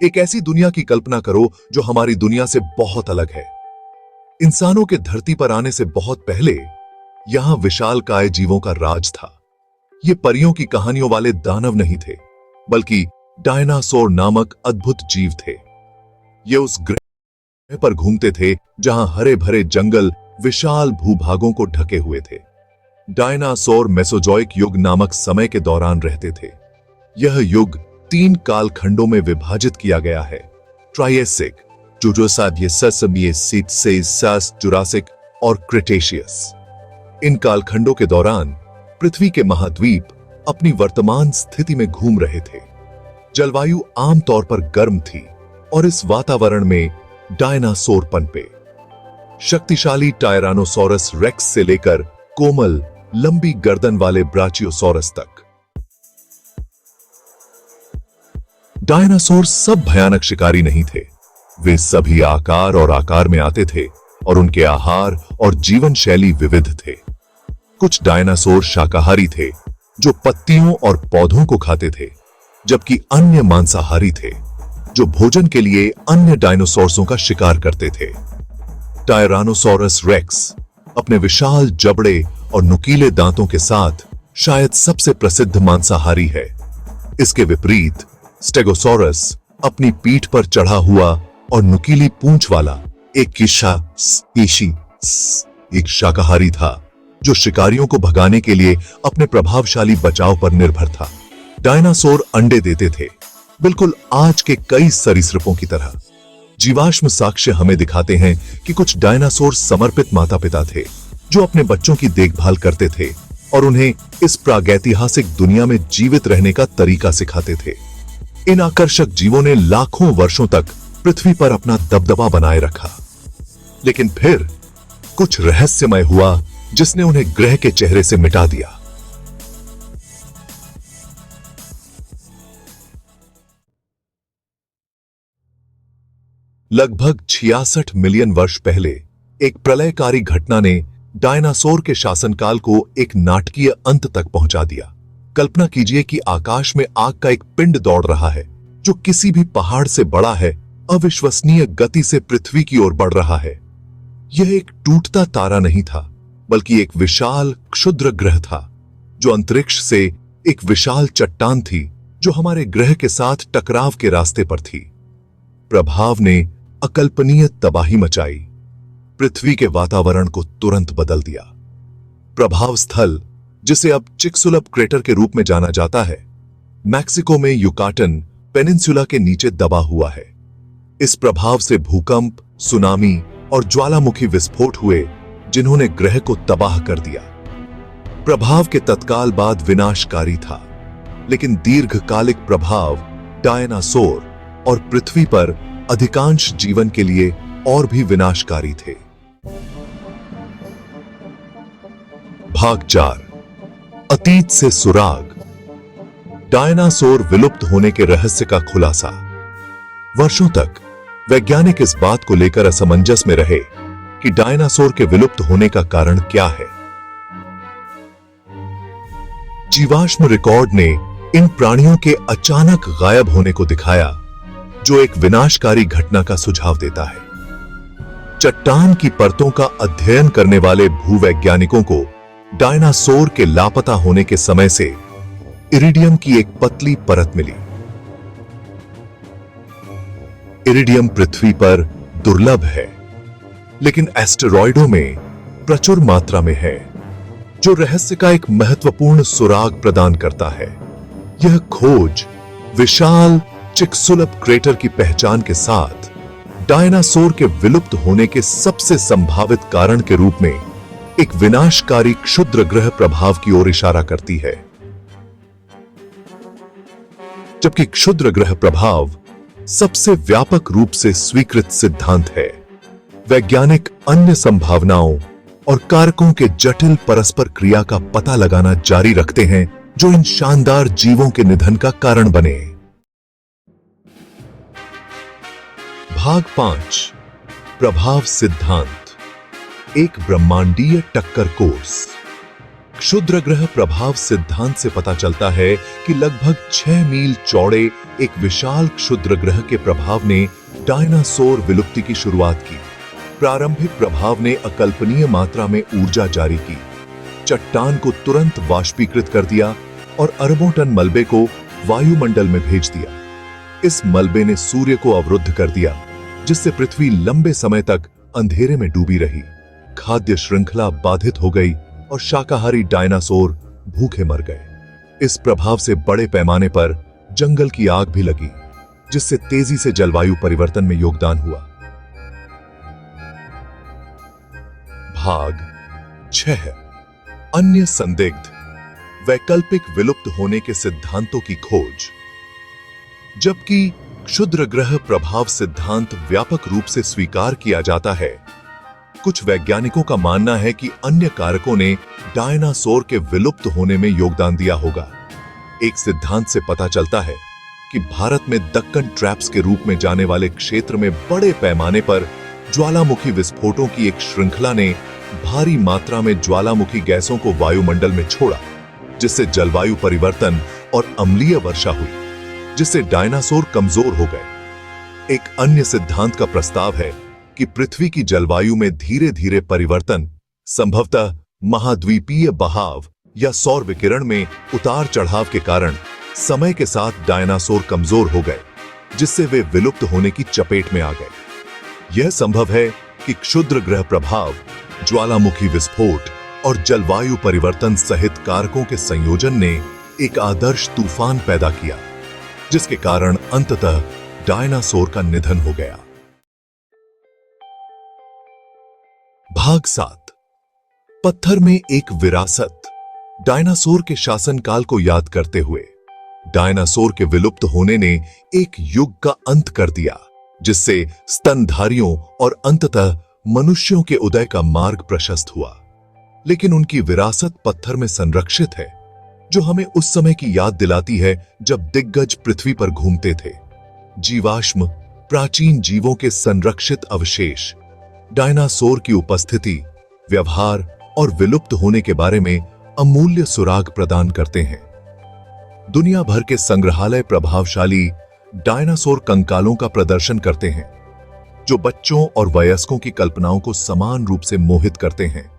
एक ऐसी दुनिया की कल्पना करो जो हमारी दुनिया से बहुत अलग है। इंसानों के धरती पर आने से बहुत पहले यहां विशालकाय जीवों का राज था। ये परियों की कहानियों वाले दानव नहीं थे, बल्कि डायनासोर नामक अद्भुत जीव थे। ये उस ग्रह पर घूमते थे जहां हरे भरे जंगल विशाल भूभागों को ढके हुए थे। डायनासोर मेसोजोइक युग नामक समय के दौरान रहते थे। यह युग 3 कालखंडों में विभाजित किया गया है: ट्रायसिक, जुरासिक और क्रेटेशियस। इन कालखंडों के दौरान पृथ्वी के महाद्वीप अपनी वर्तमान स्थिति में घूम रहे थे। जलवायु आमतौर पर गर्म थी और इस वातावरण में डायनासोर पनपे। शक्तिशाली टायरानोसोरस रेक्स से लेकर कोमल लंबी गर्दन वाले ब्राचियोसोरस तक। डायनासोर सब भयानक शिकारी नहीं थे। वे सभी आकार और आकार में आते थे और उनके आहार और जीवन शैली विविध थे। कुछ डायनासोर शाकाहारी थे जो पत्तियों और पौधों को खाते थे, जबकि अन्य मांसाहारी थे जो भोजन के लिए अन्य डायनासोर्सों का शिकार करते थे। टायरानोसोरस रेक्स अपने विशाल जबड़े और नुकीले दांतों के साथ शायद सबसे प्रसिद्ध मांसाहारी है। इसके विपरीत स्टेगोसोरस अपनी पीठ पर चढ़ा हुआ और नुकीली पूंछ वाला एक शाकाहारी था जो शिकारियों को भगाने के लिए अपने प्रभावशाली बचाव पर निर्भर था। डायनासोर अंडे देते थे, बिल्कुल आज के कई सरीसृपों की तरह। जीवाश्म साक्ष्य हमें दिखाते हैं कि कुछ डायनासोर समर्पित माता पिता थे जो अपने बच्चों की देखभाल करते थे और उन्हें इस प्रागैतिहासिक दुनिया में जीवित रहने का तरीका सिखाते थे। इन आकर्षक जीवों ने लाखों वर्षों तक पृथ्वी पर अपना दबदबा बनाए रखा, लेकिन फिर कुछ रहस्यमय हुआ जिसने उन्हें ग्रह के चेहरे से मिटा दिया। लगभग 66 मिलियन वर्ष पहले एक प्रलयकारी घटना ने डायनासोर के शासनकाल को एक नाटकीय अंत तक पहुंचा दिया। कल्पना कीजिए कि आकाश में आग का एक पिंड दौड़ रहा है जो किसी भी पहाड़ से बड़ा है, अविश्वसनीय गति से पृथ्वी की ओर बढ़ रहा है। यह एक टूटता तारा नहीं था, बल्कि एक विशाल क्षुद्र ग्रह था जो अंतरिक्ष से एक विशाल चट्टान थी जो हमारे ग्रह के साथ टकराव के रास्ते पर थी। प्रभाव ने अकल्पनीय तबाही मचाई, पृथ्वी के वातावरण को तुरंत बदल दिया। प्रभाव स्थल, जिसे अब चिकसुलप क्रेटर के रूप में जाना जाता है, मैक्सिको में युकाटन पेनिनसुला के नीचे दबा हुआ है। इस प्रभाव से भूकंप, सुनामी और ज्वालामुखी विस्फोट हुए जिन्होंने ग्रह को तबाह कर दिया। प्रभाव के तत्काल बाद विनाशकारी था, लेकिन दीर्घकालिक प्रभाव डायनासोर और पृथ्वी पर अधिकांश जीवन के लिए और भी विनाशकारी थे। भाग 4, अतीत से सुराग। डायनासोर विलुप्त होने के रहस्य का खुलासा। वर्षों तक वैज्ञानिक इस बात को लेकर असमंजस में रहे कि डायनासोर के विलुप्त होने का कारण क्या है। जीवाश्म रिकॉर्ड ने इन प्राणियों के अचानक गायब होने को दिखाया, जो एक विनाशकारी घटना का सुझाव देता है। चट्टान की परतों का अध्ययन करने वाले भूवैज्ञानिकों को डायनासोर के लापता होने के समय से इरिडियम की एक पतली परत मिली। इरिडियम पृथ्वी पर दुर्लभ है, लेकिन एस्टेरॉयडों में प्रचुर मात्रा में है, जो रहस्य का एक महत्वपूर्ण सुराग प्रदान करता है। यह खोज विशाल चिकसुलप क्रेटर की पहचान के साथ डायनासोर के विलुप्त होने के सबसे संभावित कारण के रूप में एक विनाशकारी क्षुद्र ग्रह प्रभाव की ओर इशारा करती है। जबकि क्षुद्र ग्रह प्रभाव सबसे व्यापक रूप से स्वीकृत सिद्धांत है, वैज्ञानिक अन्य संभावनाओं और कारकों के जटिल परस्पर क्रिया का पता लगाना जारी रखते हैं जो इन शानदार जीवों के निधन का कारण बने। भाग 5, प्रभाव सिद्धांत, एक ब्रह्मांडीय टक्कर कोर्स। क्षुद्रग्रह प्रभाव सिद्धांत से पता चलता है कि लगभग 6 मील चौड़े एक विशाल क्षुद्रग्रह के प्रभाव ने डायनासोर विलुप्ति की शुरुआत की। प्रारंभिक प्रभाव ने अकल्पनीय मात्रा में ऊर्जा जारी की, चट्टान को तुरंत वाष्पीकृत कर दिया और अरबों टन मलबे को वायुमंडल में भेज दिया। इस मलबे ने सूर्य को अवरुद्ध कर दिया, जिससे पृथ्वी लंबे समय तक अंधेरे में डूबी रही। खाद्य श्रृंखला बाधित हो गई और शाकाहारी डायनासोर भूखे मर गए। इस प्रभाव से बड़े पैमाने पर जंगल की आग भी लगी, जिससे तेजी से जलवायु परिवर्तन में योगदान हुआ। भाग 6। अन्य संदिग्ध वैकल्पिक विलुप्त होने के सिद्धांतों की खोज। जबकि क्षुद्रग्रह प्रभाव सिद्धांत व्यापक रूप से स्वीकार किया जाता है, कुछ वैज्ञानिकों का मानना है कि अन्य कारकों ने डायनासोर के विलुप्त होने में योगदान दिया होगा। एक सिद्धांत से पता चलता है कि भारत में दक्कन ट्रैप्स के रूप में जाने वाले क्षेत्र में बड़े पैमाने पर ज्वालामुखी विस्फोटों की एक श्रृंखला ने भारी मात्रा में ज्वालामुखी गैसों को वायुमंडल में छोड़ा, जिससे जलवायु परिवर्तन और अम्लीय वर्षा हुई, जिससे डायनासोर कमजोर हो गए। एक अन्य सिद्धांत का प्रस्ताव है कि पृथ्वी की जलवायु में धीरे धीरे परिवर्तन, संभवतः महाद्वीपीय बहाव या सौर विकिरण में उतार चढ़ाव के कारण समय के साथ डायनासोर कमजोर हो गए, जिससे वे विलुप्त होने की चपेट में आ गए। यह संभव है कि क्षुद्रग्रह प्रभाव, ज्वालामुखी विस्फोट और जलवायु परिवर्तन सहित कारकों के संयोजन ने एक आदर्श तूफान पैदा किया, जिसके कारण अंततः डायनासोर का निधन हो गया। भाग 7। पत्थर में एक विरासत। डायनासोर के शासनकाल को याद करते हुए डायनासोर के विलुप्त होने ने एक युग का अंत कर दिया, जिससे स्तनधारियों और अंततः मनुष्यों के उदय का मार्ग प्रशस्त हुआ। लेकिन उनकी विरासत पत्थर में संरक्षित है, जो हमें उस समय की याद दिलाती है जब दिग्गज पृथ्वी पर घूमते थे। जीवाश्म, प्राचीन जीवों के संरक्षित अवशेष डायनासोर की उपस्थिति, व्यवहार और विलुप्त होने के बारे में अमूल्य सुराग प्रदान करते हैं। दुनिया भर के संग्रहालय प्रभावशाली डायनासोर कंकालों का प्रदर्शन करते हैं, जो बच्चों और वयस्कों की कल्पनाओं को समान रूप से मोहित करते हैं।